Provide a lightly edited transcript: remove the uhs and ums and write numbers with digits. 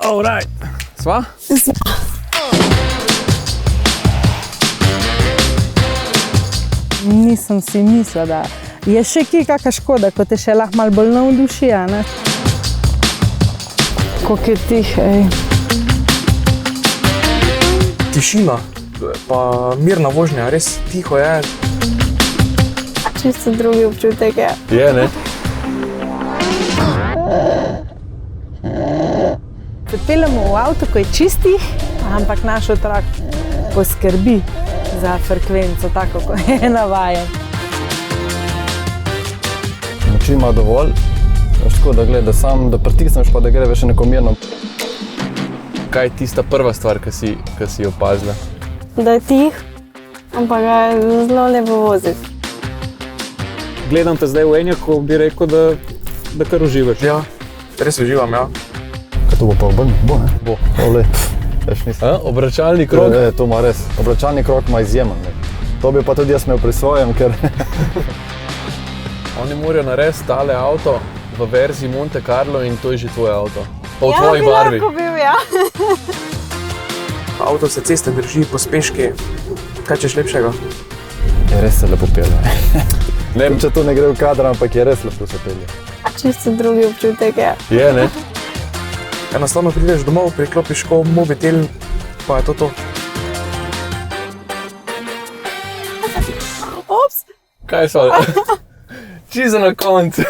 Alright. Sva? Nisem si mislila, da je še kje kakšna škoda, ko te še lahko malo bolj navduši, a ne? Koliko je tih, ej. Tišina, pa mirna vožnja, res tiho je. Čisto drugi občutek je. Je, ne? Se peljemo v avto, ko je čistih, ampak naš otrok poskrbi za frekvenco, tako kot je navajen. Moči ima dovolj, veš tako, da gleda sam, da pritisneš pa da gre več enakomerno. Kaj je tista prva stvar, ki si jo opazila? Da je tih, ampak ga je zelo lepo voziti. Gledam te zdaj v Enjaku, bi rekel, da kar uživaš. Ja, res uživam, ja. Kaj to bo pa obrnil? Bo, ne? Bo. Ole, veš nisem. Obračalni krog? To ima res. Obračalni krog ima izjemen. Ne? To bi pa tudi jaz imel pri svojem, ker... Oni morajo narediti tale avto v verziji Monte Carlo in to je že tvoj avto. Pa v Ja, tvoji bi barvi. lahko bil, ja. Avto se ceste drži, pospeški. Kaj češ lepšega? Je res se lepo pelje. Ne, Če to ne gre v kadr, ampak je res lepo se pelje. Čisto drugi občutek je. je, ne? Enostavno prideš domov, priklopiš ko mobitel, pa je to. Ops! Kaj so? Čisto na koncu.